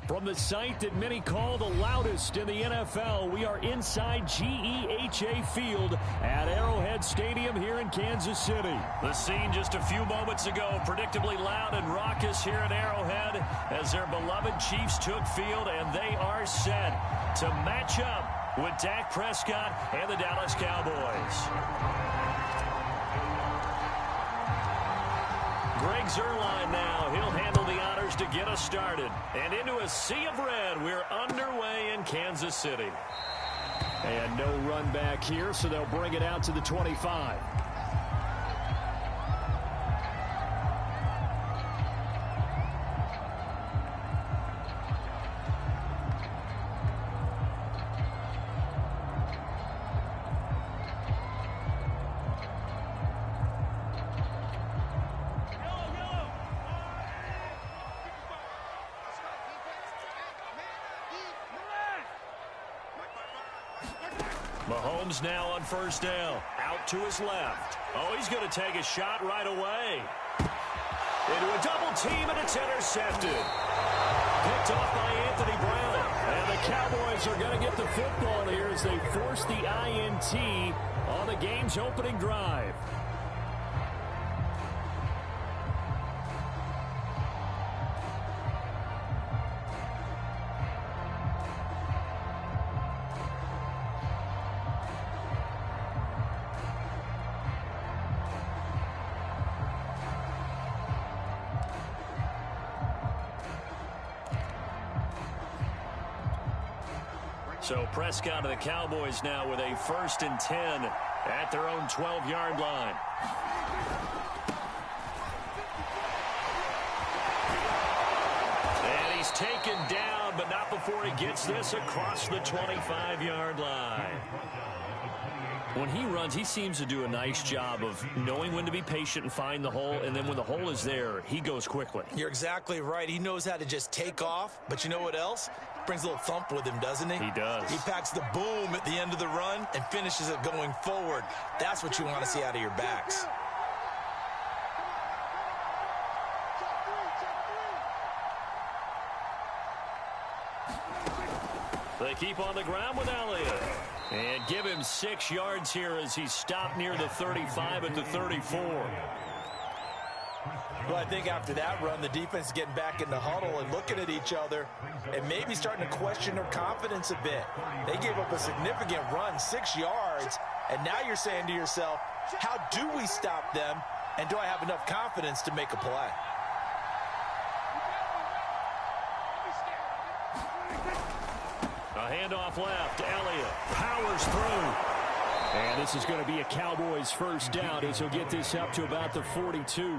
From the site that many call the loudest in the NFL, we are inside GEHA Field at Arrowhead Stadium here in Kansas City. The scene just a few moments ago, predictably loud and raucous here at Arrowhead as their beloved Chiefs took field, and they are set to match up with Dak Prescott and the Dallas Cowboys. Greg Zuerlein now. He'll handle the honors to get us started. And into a sea of red, we're underway in Kansas City. And no run back here, so they'll bring it out to the 25. Mahomes now on first down. Out to his left. Oh, he's going to take a shot right away. Into a double team, and it's intercepted. Picked off by Anthony Brown. And the Cowboys are going to get the football here as they force the INT on the game's opening drive. So Prescott of the Cowboys now with a 1st and 10 at their own 12-yard line. And he's taken down, but not before he gets this across the 25-yard line. When he runs, he seems to do a nice job of knowing when to be patient and find the hole, and then when the hole is there, he goes quickly. You're exactly right. He knows how to just take off, but you know what else? Brings a little thump with him, doesn't he? He does. He packs the boom at the end of the run and finishes it going forward. That's what you want to see out of your backs. They keep on the ground with Elliott. And give him 6 yards here as he stopped near the 35 at the 34. Well, I think after that run, the defense is getting back in the huddle and looking at each other and maybe starting to question their confidence a bit. They gave up a significant run, 6 yards, and now you're saying to yourself, how do we stop them, and do I have enough confidence to make a play? A handoff left. Elliott powers through. And this is going to be a Cowboys first down as he'll get this up to about the 42.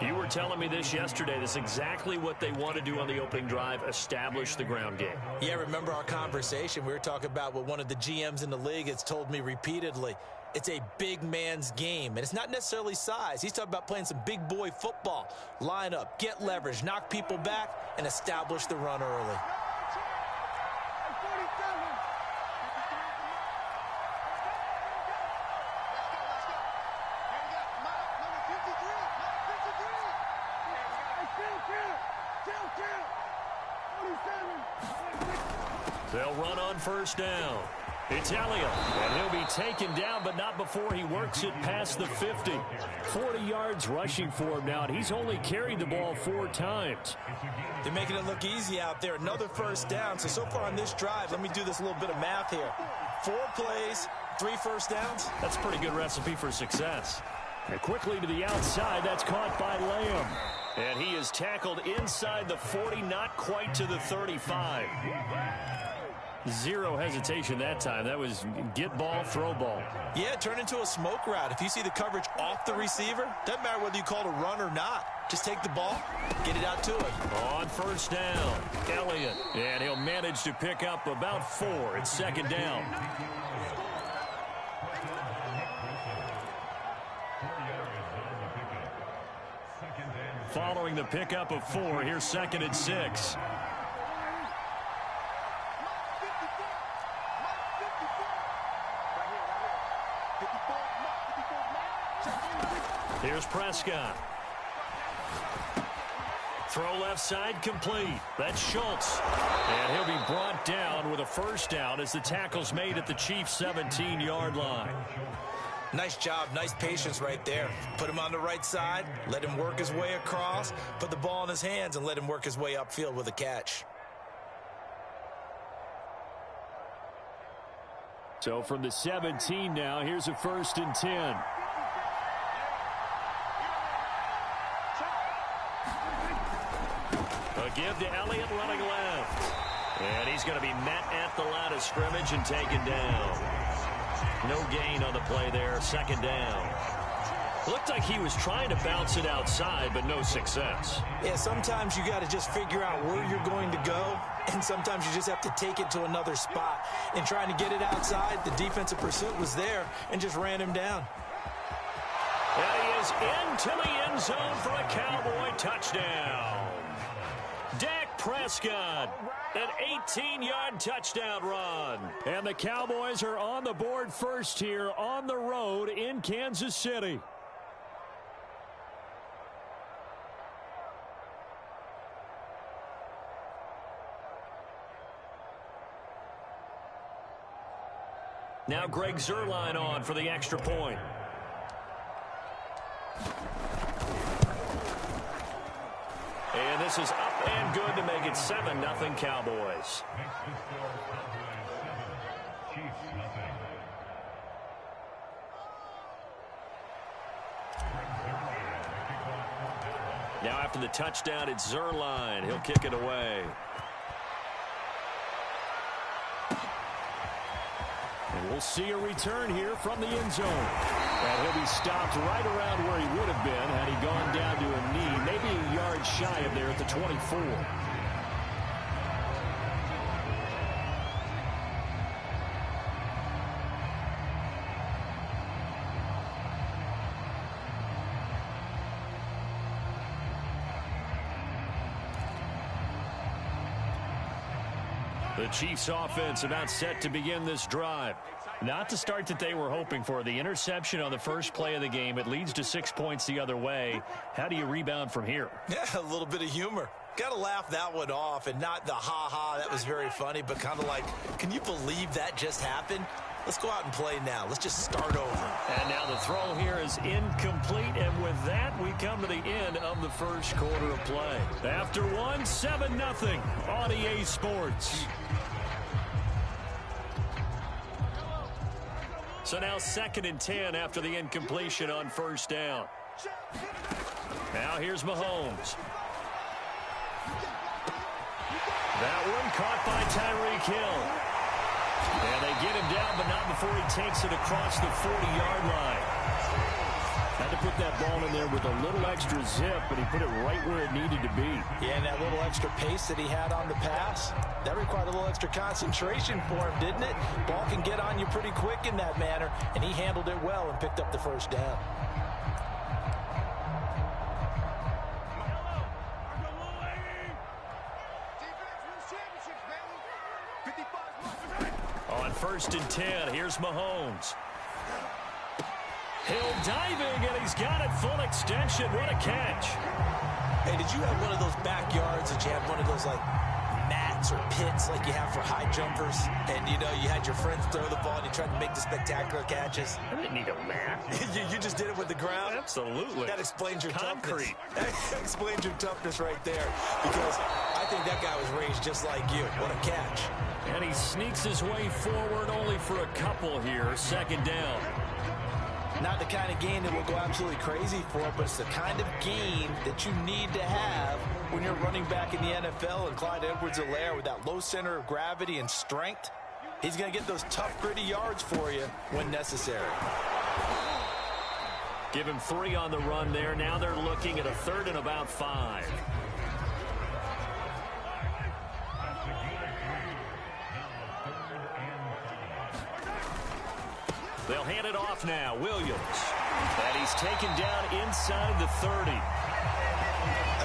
You were telling me this yesterday. This is exactly what they want to do on the opening drive, establish the ground game. Yeah, remember our conversation? We were talking about what one of the GMs in the league has told me repeatedly. It's a big man's game, and it's not necessarily size. He's talking about playing some big boy football. Line up, get leverage, knock people back, and establish the run early. They'll run on first down. It's Elliott, and he'll be taken down, but not before he works it past the 50. 40 yards rushing for him now, and he's only carried the ball 4 times. They're making it look easy out there. Another first down. So far on this drive, let me do this little bit of math here. 4 plays, 3 first downs. That's a pretty good recipe for success. And quickly to the outside, that's caught by Lamb. And he is tackled inside the 40, not quite to the 35. Zero hesitation that time. That was get ball, throw ball. Yeah, turn into a smoke route. If you see the coverage off the receiver, doesn't matter whether you call it a run or not. Just take the ball, get it out to him. On first down, Elliott. And he'll manage to pick up about 4. It's second down. Following the pickup of 4, here's 2nd and 6. Here's Prescott. Throw left side complete. That's Schultz. And he'll be brought down with a first down as the tackle's made at the Chiefs' 17-yard line. Nice job, nice patience right there. Put him on the right side, let him work his way across, put the ball in his hands, and let him work his way upfield with a catch. So from the 17 now, here's a 1st and 10. A give to Elliott running left. And he's going to be met at the line of scrimmage and taken down. No gain on the play there, 2nd down. Looked like he was trying to bounce it outside, but no success. Yeah, sometimes you got to just figure out where you're going to go, and sometimes you just have to take it to another spot. And trying to get it outside, the defensive pursuit was there and just ran him down. And he is into the end zone for a Cowboy touchdown. Dak Prescott, an 18-yard touchdown run. And the Cowboys are on the board first here on the road in Kansas City. Now Greg Zuerlein on for the extra point. And this is up and good to make it 7-0 Cowboys. Now after the touchdown, it's Zuerlein. He'll kick it away. And we'll see a return here from the end zone. And he'll be stopped right around where he would have been had he gone down to a knee, maybe a yard shy of there at the 24. The Chiefs offense about set to begin this drive. Not the start that they were hoping for. The interception on the first play of the game. It leads to 6 points the other way. How do you rebound from here? Yeah, a little bit of humor. Got to laugh that one off, and not the ha-ha, that was very funny, but kind of like, can you believe that just happened? Let's go out and play now. Let's just start over. And now the throw here is incomplete, and with that, we come to the end of the first quarter of play. After one, 7-0 on EA Sports. So now 2nd and 10 after the incompletion on first down. Now here's Mahomes. That one caught by Tyreek Hill. And they get him down, but not before he takes it across the 40-yard line. Had to put that ball in there with a little extra zip, but he put it right where it needed to be. Yeah, and that little extra pace that he had on the pass, that required a little extra concentration for him, didn't it? Ball can get on you pretty quick in that manner, and he handled it well and picked up the first down. On 1st and 10, here's Mahomes. Hill diving, and he's got it full extension. What a catch. Hey, did you have one of those backyards that you had one of those, like, mats or pits like you have for high jumpers? And, you know, you had your friends throw the ball and you tried to make the spectacular catches? I didn't need a mat. you just did it with the ground? Absolutely. That explains your concrete. Toughness. That explains your toughness right there. Because I think that guy was raised just like you. What a catch. And he sneaks his way forward only for a couple here. 2nd down. Not the kind of gain that will go absolutely crazy for, but it's the kind of gain that you need to have when you're running back in the NFL. And Clyde Edwards-Helaire, with that low center of gravity and strength, he's going to get those tough, gritty yards for you when necessary. Give him 3 on the run there. Now they're looking at a 3rd and about 5. They'll hand it off now. Williams. And he's taken down inside the 30. I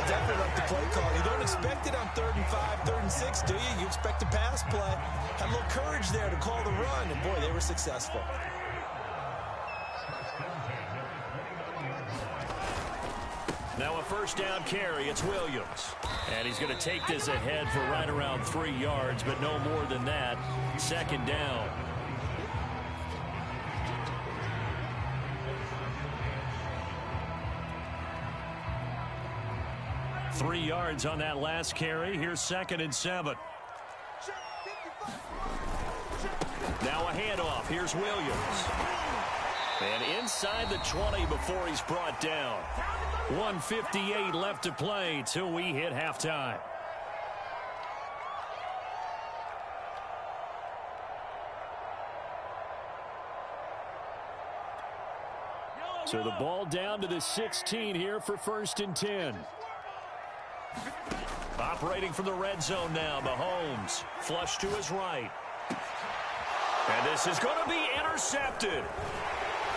definitely like the play call. You don't expect it on 3rd and 5, 3rd and 6, do you? You expect a pass play. Had a little courage there to call the run, and boy, they were successful. Now a first down carry. It's Williams. And he's going to take this ahead for right around 3 yards, but no more than that. Second down. Three yards on that last carry. Here's 2nd and 7. Now a handoff. Here's Williams. And inside the 20 before he's brought down. 1:58 left to play till we hit halftime. So the ball down to the 16 here for 1st and 10. Operating from the red zone now, Mahomes. Flush to his right. And this is going to be intercepted.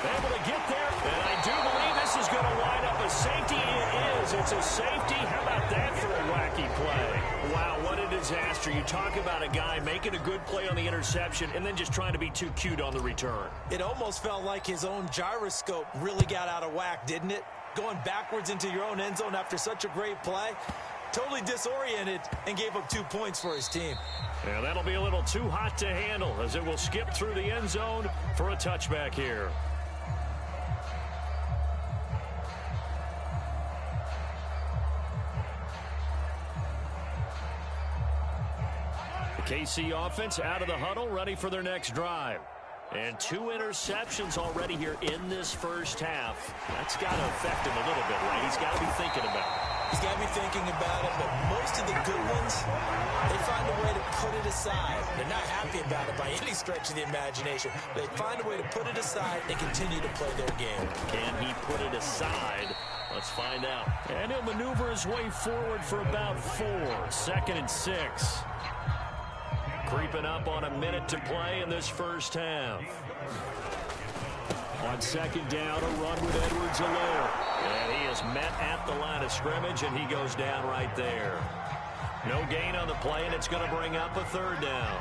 Able to get there, and I do believe this is going to wind up a safety. It is. It's a safety. How about that for a wacky play? Wow, what a disaster. You talk about a guy making a good play on the interception and then just trying to be too cute on the return. It almost felt like his own gyroscope really got out of whack, didn't it? Going backwards into your own end zone after such a great play. Totally disoriented and gave up 2 points for his team. Yeah, that'll be a little too hot to handle as it will skip through the end zone for a touchback here. The KC offense out of the huddle, ready for their next drive. And 2 interceptions already here in this first half. That's got to affect him a little bit, right? He's got to be thinking about it. He's got to be thinking about it, but most of the good ones, they find a way to put it aside. They're not happy about it by any stretch of the imagination. They find a way to put it aside and continue to play their game. Can he put it aside? Let's find out. And he'll maneuver his way forward for about 4. 2nd and 6. Creeping up on a minute to play in this first half. On 2nd down, a run with Edwards-Helaire. And he is met at the line of scrimmage, and he goes down right there. No gain on the play, and it's going to bring up a 3rd down.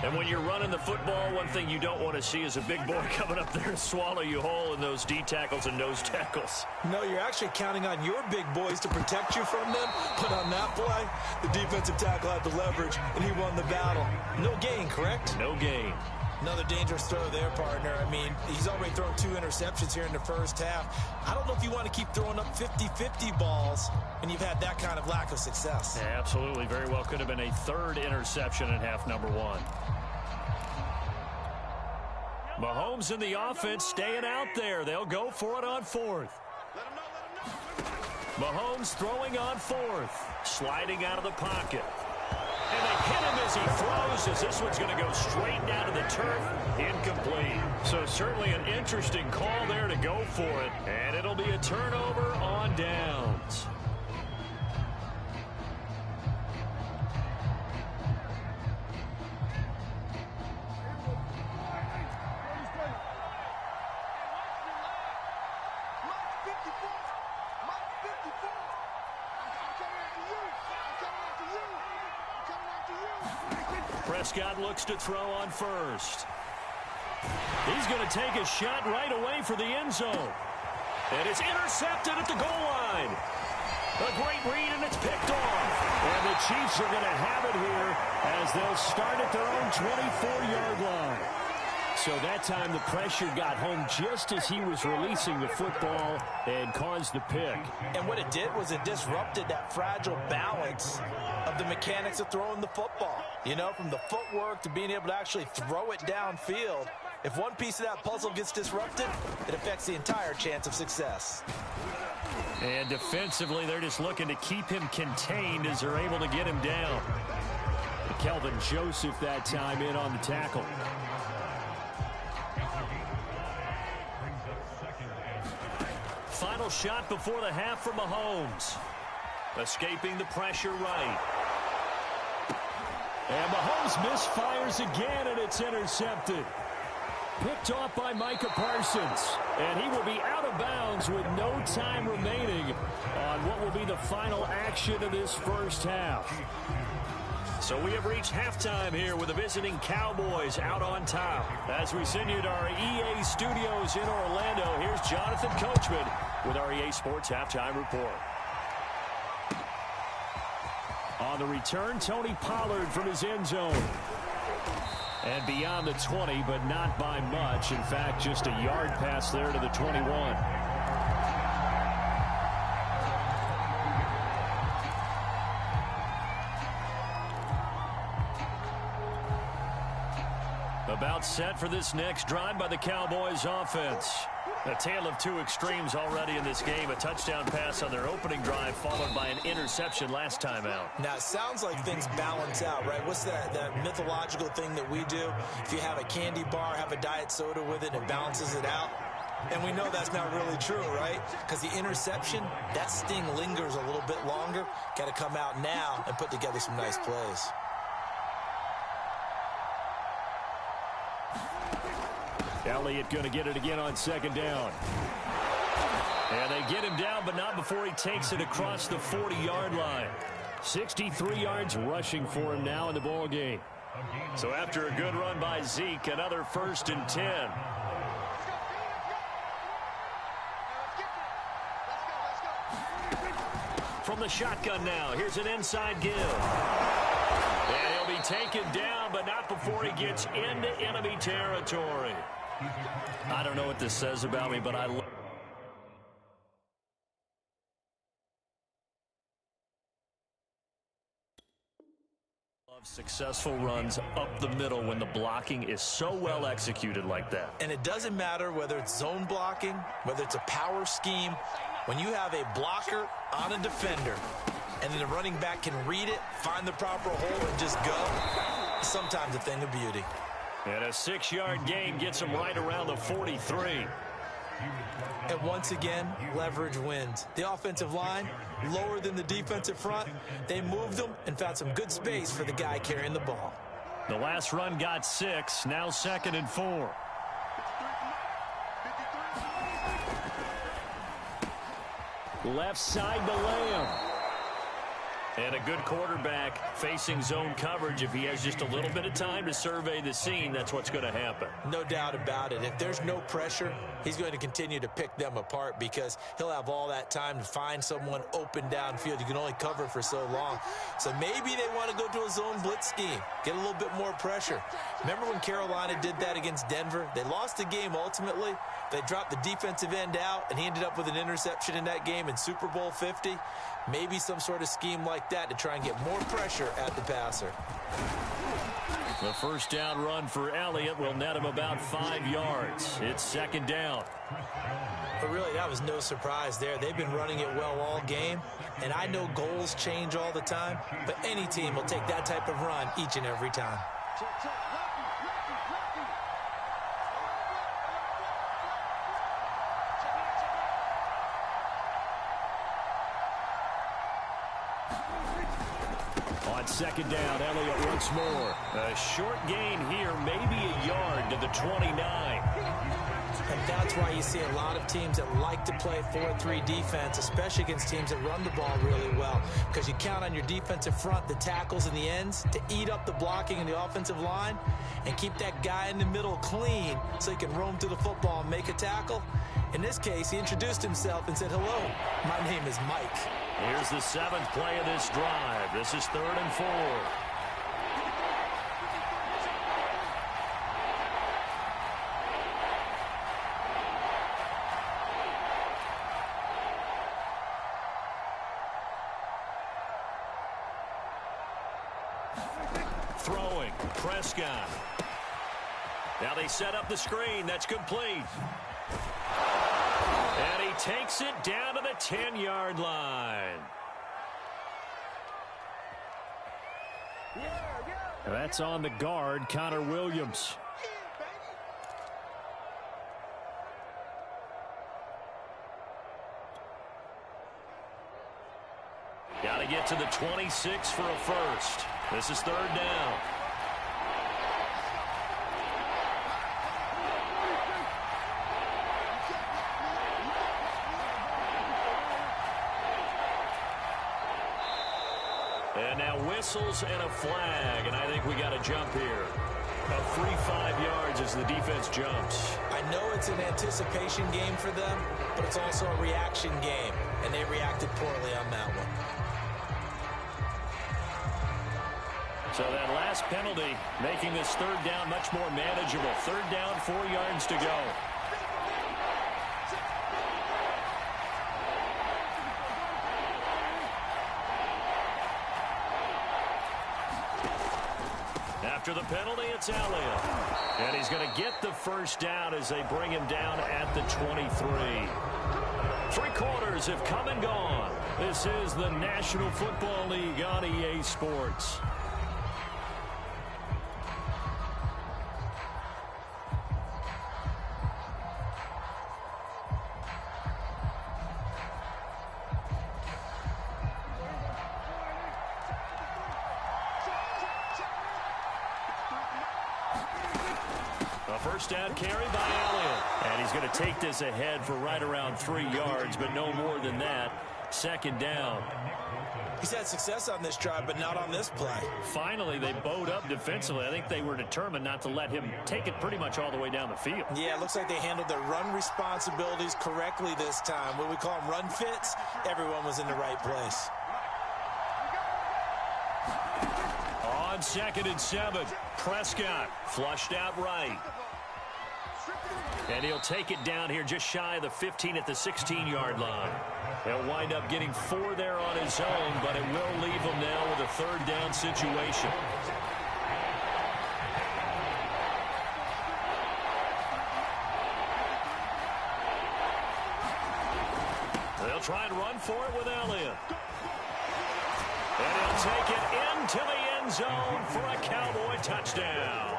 And when you're running the football, one thing you don't want to see is a big boy coming up there and swallow you whole in those D tackles and nose tackles. No, you're actually counting on your big boys to protect you from them. But on that play, the defensive tackle had the leverage, and he won the battle. No gain, correct? No gain. Another dangerous throw there, partner. I mean, he's already thrown 2 interceptions here in the first half. I don't know if you want to keep throwing up 50-50 balls, and you've had that kind of lack of success. Yeah, absolutely. Very well could have been a 3rd interception in half number 1. Mahomes and the offense staying out there. They'll go for it on 4th. Mahomes throwing on 4th. Sliding out of the pocket. And they hit him as he throws, as this one's going to go straight down to the turf. Incomplete. So certainly an interesting call there to go for it. And it'll be a turnover on downs. Prescott looks to throw on 1st. He's going to take a shot right away for the end zone. And it's intercepted at the goal line. A great read, and it's picked off. And the Chiefs are going to have it here as they'll start at their own 24-yard line. So that time the pressure got home just as he was releasing the football and caused the pick. And what it did was it disrupted that fragile balance of the mechanics of throwing the football. You know, from the footwork to being able to actually throw it downfield. If one piece of that puzzle gets disrupted, it affects the entire chance of success. And defensively, they're just looking to keep him contained as they're able to get him down. Kelvin Joseph that time in on the tackle. Final shot before the half for Mahomes. Escaping the pressure right. And Mahomes misfires again, and it's intercepted. Picked off by Micah Parsons. And he will be out of bounds with no time remaining on what will be the final action of this first half. So we have reached halftime here with the visiting Cowboys out on top. As we send you to our EA studios in Orlando, here's Jonathan Coachman with our EA Sports Halftime Report. On the return, Tony Pollard from his end zone. And beyond the 20, but not by much. In fact, just a yard pass there to the 21. About set for this next drive by the Cowboys offense. A tale of two extremes already in this game. A touchdown pass on their opening drive followed by an interception last time out. Now, it sounds like things balance out, right? What's that mythological thing that we do? If you have a candy bar, have a diet soda with it, it balances it out. And we know that's not really true, right? Because the interception, that sting lingers a little bit longer. Got to come out now and put together some nice plays. Elliott going to get it again on second down. And they get him down, but not before he takes it across the 40-yard line. 63 yards rushing for him now in the ball game. So after a good run by Zeke, another 1st and 10. From the shotgun now, here's an inside give. And he'll be taken down, but not before he gets into enemy territory. I don't know what this says about me, but I love successful runs up the middle when the blocking is so well executed like that. And it doesn't matter whether it's zone blocking, whether it's a power scheme. When you have a blocker on a defender and then the running back can read it, find the proper hole, and just go, sometimes a thing of beauty. And a 6-yard gain gets him right around the 43. And once again, leverage wins. The offensive line, lower than the defensive front. They moved them and found some good space for the guy carrying the ball. The last run got 6, now 2nd and 4. Left side to Lamb. And a good quarterback facing zone coverage. If he has just a little bit of time to survey the scene, that's what's going to happen. No doubt about it. If there's no pressure, he's going to continue to pick them apart because he'll have all that time to find someone open downfield. You can only cover for so long. So maybe they want to go to a zone blitz scheme, get a little bit more pressure. Remember when Carolina did that against Denver? They lost the game ultimately. They dropped the defensive end out, and he ended up with an interception in that game in Super Bowl 50. Maybe some sort of scheme like that to try and get more pressure at the passer. The first down run for Elliott will net him about 5 yards. It's 2nd down. But really, that was no surprise there. They've been running it well all game, and I know goals change all the time, but any team will take that type of run each and every time. On 2nd down, Elliott once more. A short gain here, maybe a yard to the 29. And that's why you see a lot of teams that like to play 4-3 defense, especially against teams that run the ball really well, because you count on your defensive front, the tackles and the ends, to eat up the blocking in the offensive line and keep that guy in the middle clean so he can roam through the football and make a tackle. In this case, he introduced himself and said, "Hello, my name is Mike." Here's the 7th play of this drive. This is 3rd and 4. Throwing, Prescott. Now they set up the screen. That's complete. And he takes it down to the 10-yard line. That's on the guard, Connor Williams. Got to get to the 26 for a first. This is 3rd down. And now whistles and a flag, and I think we got a jump here. A free 5 yards as the defense jumps. I know it's an anticipation game for them, but it's also a reaction game, and they reacted poorly on that one. So that last penalty making this third down much more manageable. Third down, 4 yards to go. After the penalty, it's Elliott. And he's going to get the first down as they bring him down at the 23. 3 quarters have come and gone. This is the National Football League on EA Sports. First down carry by Elliott. And he's going to take this ahead for right around 3 yards, but no more than that. Second down. He's had success on this drive, but not on this play. Finally, they bowed up defensively. I think they were determined not to let him take it pretty much all the way down the field. Yeah, it looks like they handled their run responsibilities correctly this time. What we call them run fits, everyone was in the right place. On 2nd and 7, Prescott flushed out right. And he'll take it down here just shy of the 15 at the 16-yard line. He'll wind up getting 4 there on his own, but it will leave him now with a third down situation. They'll try and run for it with Elliott. And he'll take it into the end zone for a Cowboy touchdown.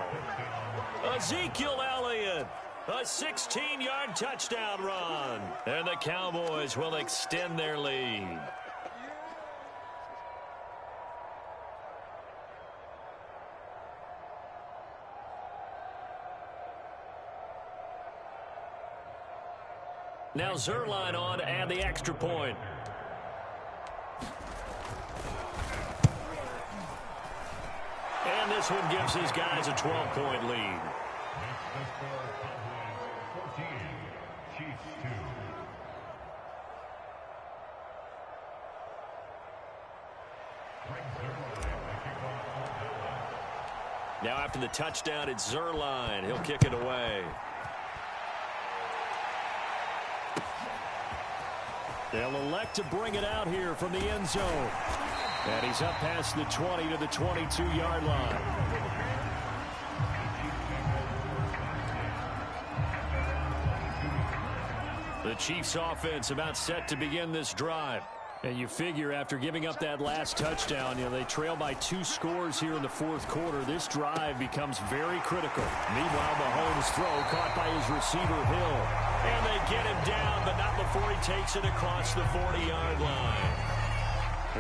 Ezekiel Elliott. A 16-yard touchdown run. And the Cowboys will extend their lead. Now Zerline on to add the extra point. And this one gives his guys a 12-point lead. Now after the touchdown, it's Zerline. He'll kick it away. They'll elect to bring it out here from the end zone. And he's up past the 20 to the 22-yard line. The Chiefs offense about set to begin this drive. And you figure after giving up that last touchdown, they trail by 2 scores here in the fourth quarter. This drive becomes very critical. Meanwhile, Mahomes' throw caught by his receiver, Hill. And they get him down, but not before he takes it across the 40-yard line.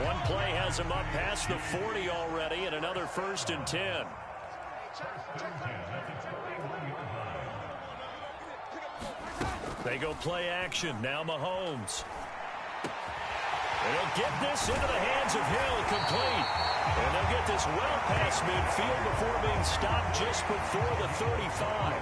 One play has him up past the 40 already, and another 1st and 10. They go play action. Now Mahomes. And he'll get this into the hands of Hill, complete. And they'll get this well past midfield before being stopped just before the 35.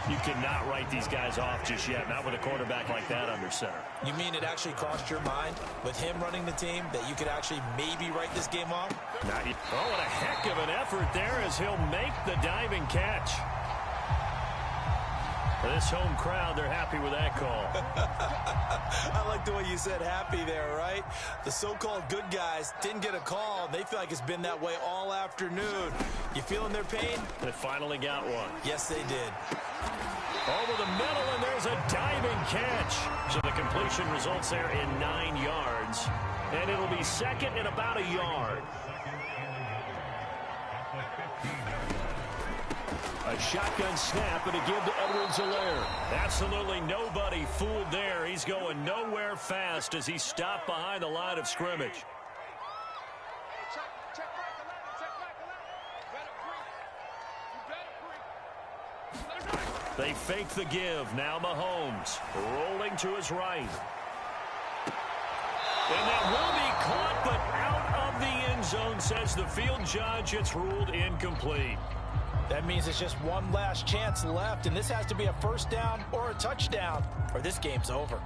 You cannot write these guys off just yet, not with a quarterback like that under center. You mean it actually crossed your mind with him running the team that you could actually maybe write this game off? Not yet. Oh, what a heck of an effort there as he'll make the diving catch. This home crowd, they're happy with that call. I like the way you said happy there, right? The so-called good guys didn't get a call. They feel like it's been that way all afternoon. You feeling their pain? They finally got one. Yes, they did. Over the middle, and there's a diving catch. So the completion results there in 9 yards. And it'll be second and about a yard. A shotgun snap and a give to Edwards-Helaire. Absolutely nobody fooled there. He's going nowhere fast as he's stopped behind the line of scrimmage. They fake the give. Now Mahomes rolling to his right. And that will be caught, but out of the end zone, says the field judge. It's ruled incomplete. That means it's just one last chance left, and this has to be a first down or a touchdown, or this game's over.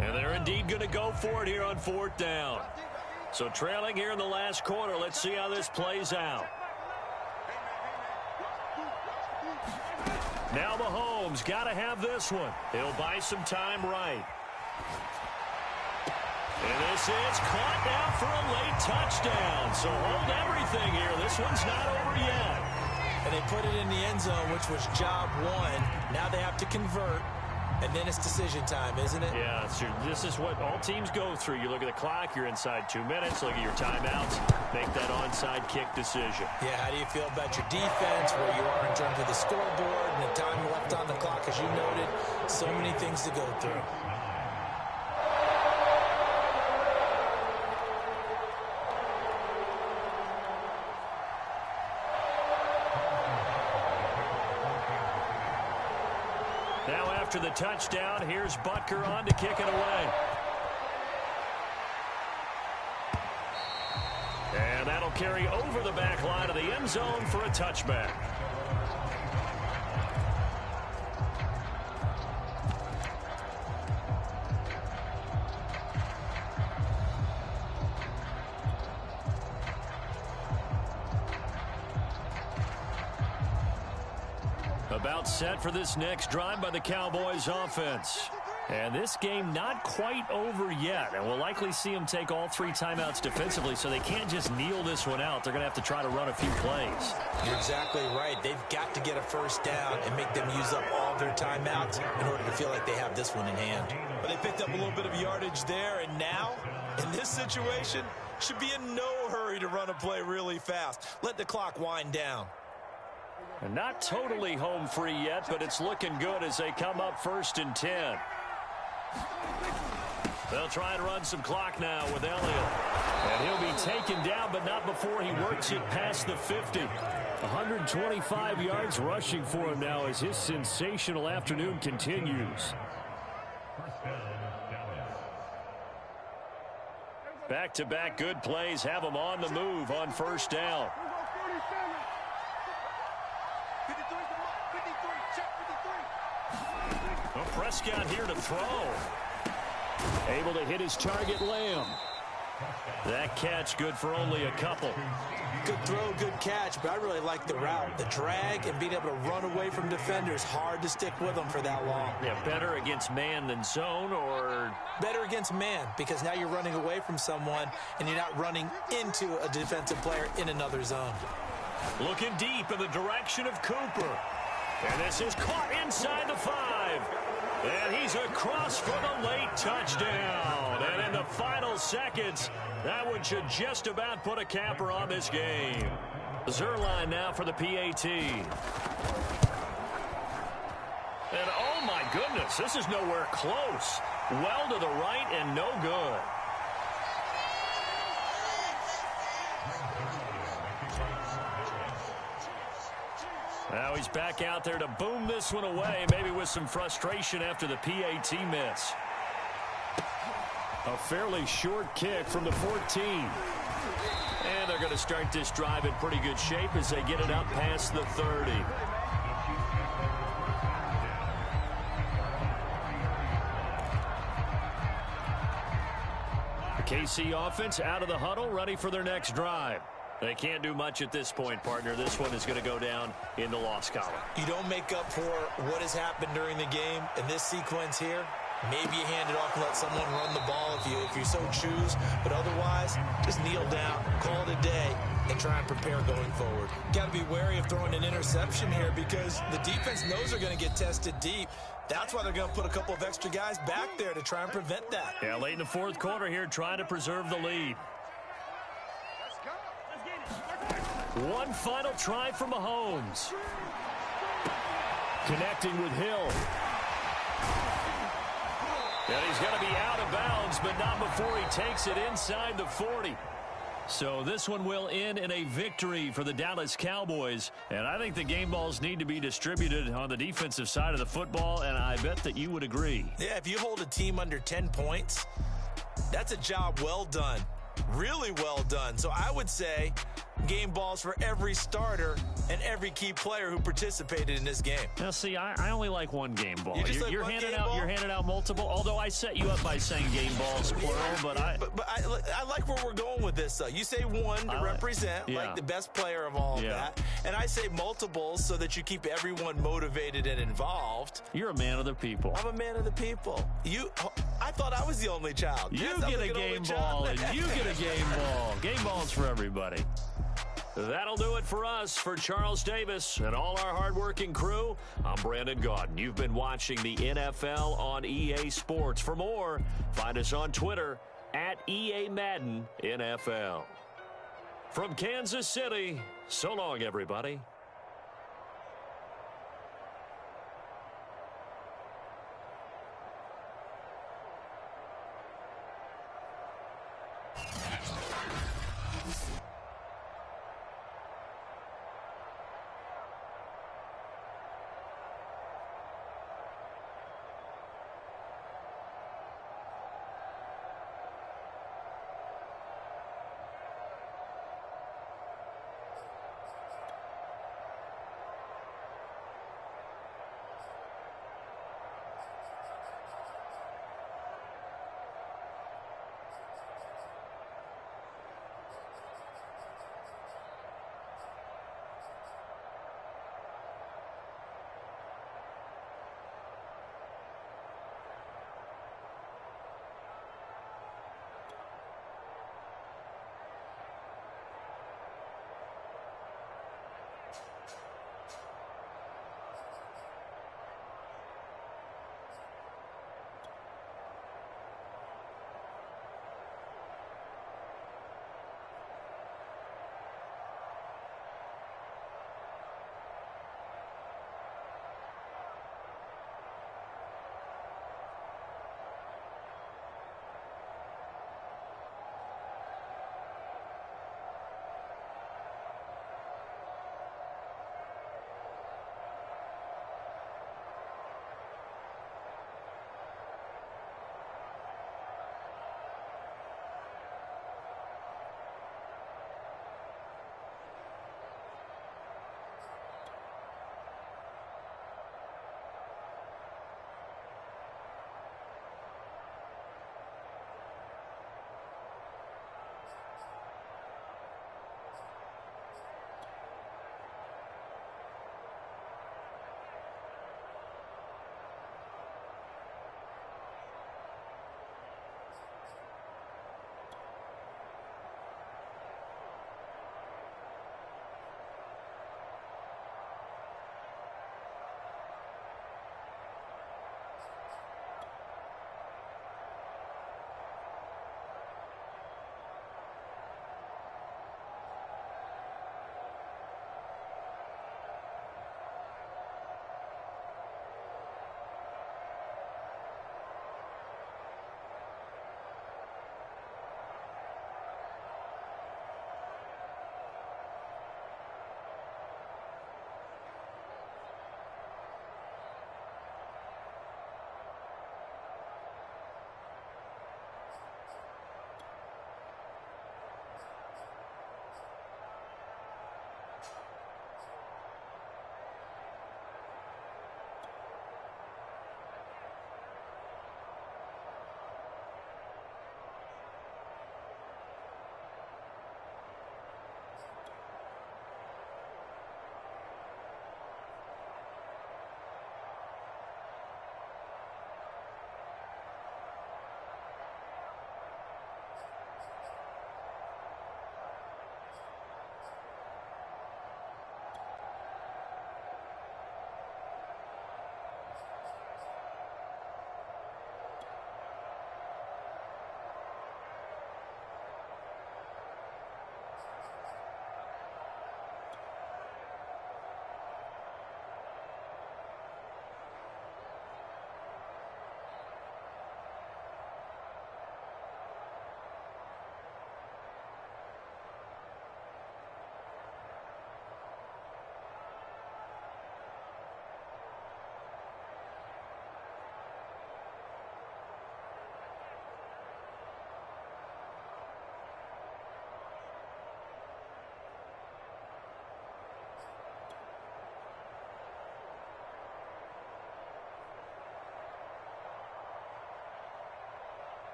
And they're indeed going to go for it here on 4th down. So trailing here in the last quarter. Let's see how this plays out. Now Mahomes got to have this one. He'll buy some time right. And this is caught now for a late touchdown. So hold everything here. This one's not over yet. And they put it in the end zone, which was job one. Now they have to convert. And then it's decision time, isn't it? Yeah, this is what all teams go through. You look at the clock, you're inside 2 minutes, look at your timeouts, make that onside kick decision. Yeah, how do you feel about your defense, where you are in terms of the scoreboard, and the time left on the clock, as you noted? So many things to go through. Now after the touchdown, here's Butker on to kick it away. And that'll carry over the back line of the end zone for a touchback. About set for this next drive by the Cowboys offense. And this game not quite over yet. And we'll likely see them take all 3 timeouts defensively, so they can't just kneel this one out. They're going to have to try to run a few plays. You're exactly right. They've got to get a first down and make them use up all their timeouts in order to feel like they have this one in hand. But they picked up a little bit of yardage there, and now, in this situation, should be in no hurry to run a play really fast. Let the clock wind down. And not totally home free yet, but it's looking good as they come up 1st and 10. They'll try and run some clock now with Elliott. And he'll be taken down, but not before he works it past the 50. 125 yards rushing for him now as his sensational afternoon continues. Back-to-back good plays have him on the move on 1st down. Well, Prescott here to throw. Able to hit his target, Lamb. That catch good for only a couple. Good throw, good catch, but I really like the route. The drag and being able to run away from defenders, hard to stick with them for that long. Yeah, better against man than zone, or? Better against man, because now you're running away from someone and you're not running into a defensive player in another zone. Looking deep in the direction of Cooper. And this is caught inside the 5. And he's across for the late touchdown. And in the final seconds, that one should just about put a capper on this game. Zerline now for the PAT. And oh my goodness, this is nowhere close. Well to the right and no good. Now he's back out there to boom this one away, maybe with some frustration after the PAT miss. A fairly short kick from the 14. And they're going to start this drive in pretty good shape as they get it up past the 30. The KC offense out of the huddle, ready for their next drive. They can't do much at this point, partner. This one is going to go down in the loss column. You don't make up for what has happened during the game in this sequence here. Maybe you hand it off and let someone run the ball if you so choose. But otherwise, just kneel down, call it a day, and try and prepare going forward. Got to be wary of throwing an interception here because the defense knows they're going to get tested deep. That's why they're going to put a couple of extra guys back there to try and prevent that. Yeah, late in the 4th quarter here, trying to preserve the lead. One final try for Mahomes. Connecting with Hill. And he's going to be out of bounds, but not before he takes it inside the 40. So this one will end in a victory for the Dallas Cowboys. And I think the game balls need to be distributed on the defensive side of the football, and I bet that you would agree. Yeah, if you hold a team under 10 points, that's a job well done. Really well done. So I would say game balls for every starter and every key player who participated in this game. Now, see, I only like one game ball. You're handing out multiple. Although I set you up by saying game balls plural, but I like where we're going with this. Though you say one to represent like the best player of all of that, and I say multiples so that you keep everyone motivated and involved. You're a man of the people. I'm a man of the people. I thought I was the only child. You get a game ball, and you get a game ball. Game balls for everybody. That'll do it for us. For Charles Davis and all our hardworking crew, I'm Brandon Gaudin. You've been watching the NFL on EA Sports. For more, find us on Twitter at EA Madden NFL. From Kansas City, so long, everybody.